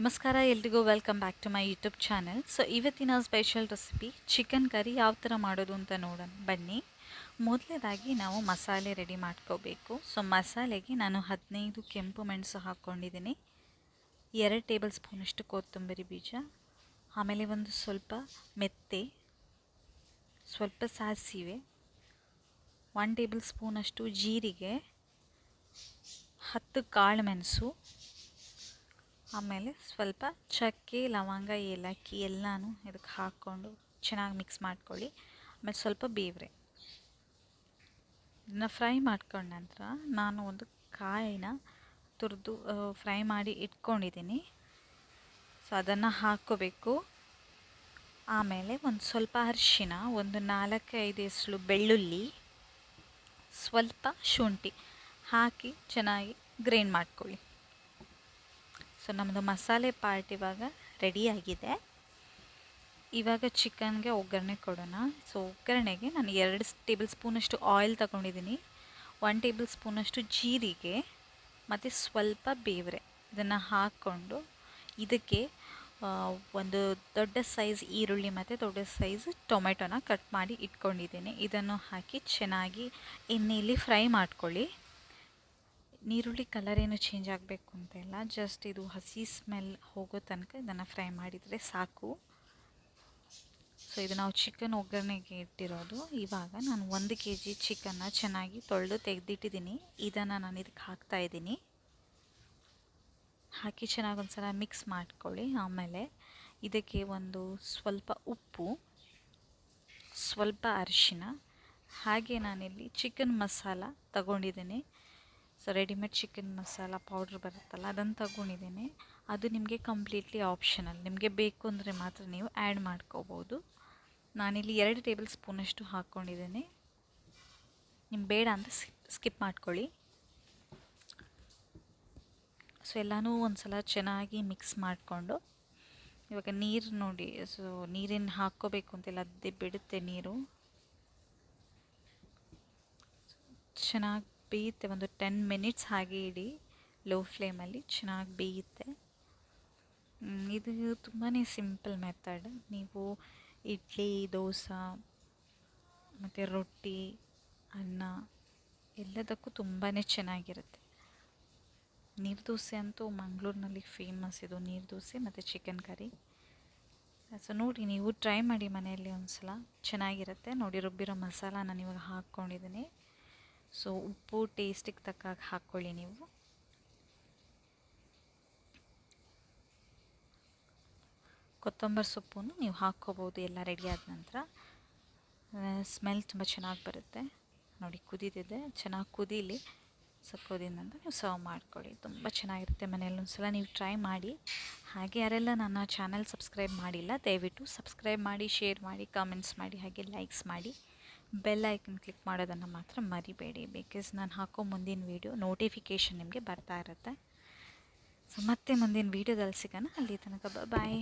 ನಮಸ್ಕಾರ ಎಲ್ರಿಗೂ welcome back to my YouTube channel. So ಇವತ್ತಿನ ಸ್ಪೆಷಲ್ ರೆಸಿಪಿ ಚಿಕನ್ ಕರಿ ಯಾವ ಥರ ಮಾಡೋದು ಅಂತ ನೋಡೋಣ ಬನ್ನಿ. ಮೊದಲನೇದಾಗಿ ನಾವು ಮಸಾಲೆ ರೆಡಿ ಮಾಡ್ಕೋಬೇಕು. ಸೊ ಮಸಾಲೆಗೆ ನಾನು 15 ಕೆಂಪು ಮೆಣಸು ಹಾಕ್ಕೊಂಡಿದ್ದೀನಿ, 2 ಟೇಬಲ್ ಸ್ಪೂನಷ್ಟು ಕೊತ್ತಂಬರಿ ಬೀಜ, ಆಮೇಲೆ ಒಂದು ಸ್ವಲ್ಪ ಮೆಂತೆ, ಸ್ವಲ್ಪ ಸಾಸಿವೆ, 1 ಟೇಬಲ್ ಸ್ಪೂನಷ್ಟು ಜೀರಿಗೆ, 10 ಕಾಳು ಮೆಣಸು, ಆಮೇಲೆ ಸ್ವಲ್ಪ ಚಕ್ಕೆ, ಲವಂಗ, ಏಲಕ್ಕಿ ಎಲ್ಲನೂ ಇದಕ್ಕೆ ಹಾಕ್ಕೊಂಡು ಚೆನ್ನಾಗಿ ಮಿಕ್ಸ್ ಮಾಡ್ಕೊಳ್ಳಿ. ಆಮೇಲೆ ಸ್ವಲ್ಪ ಬೇವ್ರೆ ಇದನ್ನು ಫ್ರೈ ಮಾಡ್ಕೊಂಡ ನಂತರ ನಾನು ಒಂದು ಕಾಯಿನ ತುರಿದು ಫ್ರೈ ಮಾಡಿ ಇಟ್ಕೊಂಡಿದ್ದೀನಿ. ಸೊ ಅದನ್ನು ಹಾಕ್ಕೋಬೇಕು. ಆಮೇಲೆ ಒಂದು ಸ್ವಲ್ಪ ಅರಿಶಿನ, ಒಂದು 4-5 ಎಸಳು ಬೆಳ್ಳುಳ್ಳಿ, ಸ್ವಲ್ಪ ಶುಂಠಿ ಹಾಕಿ ಚೆನ್ನಾಗಿ ಗ್ರೈಂಡ್ ಮಾಡ್ಕೊಳ್ಳಿ. ಸೊ ನಮ್ಮದು ಮಸಾಲೆ ಪಾರ್ಟ್ ಇವಾಗ ರೆಡಿಯಾಗಿದೆ. ಇವಾಗ ಚಿಕನ್ಗೆ ಒಗ್ಗರಣೆ ಕೊಡೋಣ. ಸೊ ಒಗ್ಗರಣೆಗೆ ನಾನು 2 ಟೇಬಲ್ ಸ್ಪೂನಷ್ಟು ಆಯಿಲ್ ತಗೊಂಡಿದ್ದೀನಿ, 1 ಟೇಬಲ್ ಸ್ಪೂನಷ್ಟು ಜೀರಿಗೆ ಮತ್ತು ಸ್ವಲ್ಪ ಬೇವ್ರೆ ಇದನ್ನು ಹಾಕ್ಕೊಂಡು ಇದಕ್ಕೆ ಒಂದು ದೊಡ್ಡ ಸೈಜ್ ಈರುಳ್ಳಿ ಮತ್ತು ದೊಡ್ಡ ಸೈಜ್ ಟೊಮೆಟೊನ ಕಟ್ ಮಾಡಿ ಇಟ್ಕೊಂಡಿದ್ದೀನಿ. ಇದನ್ನು ಹಾಕಿ ಚೆನ್ನಾಗಿ ಎಣ್ಣೆಯಲ್ಲಿ ಫ್ರೈ ಮಾಡ್ಕೊಳ್ಳಿ. ನೀರುಳ್ಳಿ ಕಲರ್ ಏನು ಚೇಂಜ್ ಆಗಬೇಕು ಅಂತೆಲ್ಲ, ಜಸ್ಟ್ ಇದು ಹಸಿ ಸ್ಮೆಲ್ ಹೋಗೋ ತನಕ ಇದನ್ನು ಫ್ರೈ ಮಾಡಿದರೆ ಸಾಕು. ಸೊ ಇದು ನಾವು ಚಿಕನ್ ಒಗ್ಗರಣೆಗೆ ಇಟ್ಟಿರೋದು. ಇವಾಗ ನಾನು 1 kg ಚಿಕನ್ನ ಚೆನ್ನಾಗಿ ತೊಳೆದು ತೆಗೆದಿಟ್ಟಿದ್ದೀನಿ. ಇದನ್ನು ನಾನು ಇದಕ್ಕೆ ಹಾಕ್ತಾಯಿದ್ದೀನಿ. ಹಾಕಿ ಚೆನ್ನಾಗಿ ಒಂದು ಸಲ ಮಿಕ್ಸ್ ಮಾಡ್ಕೊಳ್ಳಿ. ಆಮೇಲೆ ಇದಕ್ಕೆ ಒಂದು ಸ್ವಲ್ಪ ಉಪ್ಪು, ಸ್ವಲ್ಪ ಅರಿಶಿನ, ಹಾಗೆ ನಾನಿಲ್ಲಿ ಚಿಕನ್ ಮಸಾಲ ತಗೊಂಡಿದ್ದೀನಿ. So readymade chicken masala powder ಬರುತ್ತಲ್ಲ, ಅದನ್ನು ತಗೊಂಡಿದ್ದೀನಿ. ಅದು ನಿಮಗೆ ಕಂಪ್ಲೀಟ್ಲಿ ಆಪ್ಷನಲ್, ನಿಮಗೆ ಬೇಕು ಅಂದರೆ ಮಾತ್ರ ನೀವು ಆ್ಯಡ್ ಮಾಡ್ಕೋಬೋದು. ನಾನಿಲ್ಲಿ 2 ಟೇಬಲ್ ಸ್ಪೂನಷ್ಟು ಹಾಕ್ಕೊಂಡಿದ್ದೀನಿ. ನಿಮ್ಗೆ ಬೇಡ ಅಂತ ಸ್ಕಿಪ್ ಮಾಡ್ಕೊಳ್ಳಿ. ಸೊ ಎಲ್ಲನೂ ಒಂದು ಸಲ ಚೆನ್ನಾಗಿ ಮಿಕ್ಸ್ ಮಾಡಿಕೊಂಡು ಇವಾಗ ನೀರು ನೋಡಿ. ಸೊ ನೀರೇನು ಹಾಕ್ಕೋಬೇಕು ಅಂತಿಲ್ಲ, ಅದೇ ಬಿಡುತ್ತೆ ನೀರು. ಚೆನ್ನಾಗಿ ಬೇಯುತ್ತೆ. ಒಂದು 10 ಮಿನಿಟ್ಸ್ ಹಾಗೆ ಇಡಿ, ಲೋ ಫ್ಲೇಮಲ್ಲಿ ಚೆನ್ನಾಗಿ ಬೇಯುತ್ತೆ. ಇದು ತುಂಬಾ ಸಿಂಪಲ್ ಮೆಥಡ್. ನೀವು ಇಡ್ಲಿ, ದೋಸೆ ಮತ್ತು ರೊಟ್ಟಿ, ಅನ್ನ ಎಲ್ಲದಕ್ಕೂ ತುಂಬಾ ಚೆನ್ನಾಗಿರುತ್ತೆ. ನೀರು ದೋಸೆ ಅಂತೂ ಮಂಗಳೂರಿನಲ್ಲಿ ಫೇಮಸ್. ಇದು ನೀರು ದೋಸೆ ಮತ್ತು ಚಿಕನ್ ಕರಿ. ಸೊ ನೋಡಿ, ನೀವು ಟ್ರೈ ಮಾಡಿ ಮನೆಯಲ್ಲಿ ಒಂದು ಸಲ, ಚೆನ್ನಾಗಿರುತ್ತೆ. ನೋಡಿ, ರುಬ್ಬಿರೋ ಮಸಾಲ ನಾನು ಇವಾಗ ಹಾಕ್ಕೊಂಡಿದ್ದೀನಿ. ಸೊ ಉಪ್ಪು ಟೇಸ್ಟಿಗೆ ತಕ್ಕಾಗ ಹಾಕ್ಕೊಳ್ಳಿ. ನೀವು ಕೊತ್ತಂಬರಿ ಸೊಪ್ಪನ್ನು ನೀವು ಹಾಕ್ಕೋಬೋದು ಎಲ್ಲ ರೆಡಿ ಆದ ನಂತರ. ಸ್ಮೆಲ್ ತುಂಬ ಚೆನ್ನಾಗಿ ಬರುತ್ತೆ. ನೋಡಿ ಕುದೀತಿದೆ, ಚೆನ್ನಾಗಿ ಕುದೀಲಿ. ಸೊ ಕುದಿದ ನಂತರ ನೀವು ಸರ್ವ್ ಮಾಡ್ಕೊಳ್ಳಿ. ತುಂಬ ಚೆನ್ನಾಗಿರುತ್ತೆ. ಮನೆಯಲ್ಲಿ ಒಂದು ಸಲ ನೀವು ಟ್ರೈ ಮಾಡಿ. ಹಾಗೆ ಯಾರೆಲ್ಲ ನನ್ನ ಚಾನಲ್ ಸಬ್ಸ್ಕ್ರೈಬ್ ಮಾಡಿಲ್ಲ, ದಯವಿಟ್ಟು ಸಬ್ಸ್ಕ್ರೈಬ್ ಮಾಡಿ, ಶೇರ್ ಮಾಡಿ, ಕಮೆಂಟ್ಸ್ ಮಾಡಿ, ಹಾಗೆ ಲೈಕ್ಸ್ ಮಾಡಿ. ಬೆಲ್ ಐಕನ್ ಕ್ಲಿಕ್ ಮಾಡೋದನ್ನು ಮಾತ್ರ ಮರಿಬೇಡಿ, ಬಿಕಾಸ್ ನಾನು ಹಾಕೋ ಮುಂದಿನ ವೀಡಿಯೋ ನೋಟಿಫಿಕೇಷನ್ ನಿಮಗೆ ಬರ್ತಾ ಇರುತ್ತೆ. ಸೊ ಮತ್ತೆ ಮುಂದಿನ ವೀಡಿಯೋದಲ್ಲಿ ಸಿಗೋಣ. ಅಲ್ಲಿ ತನಕ ಬಾಯ್.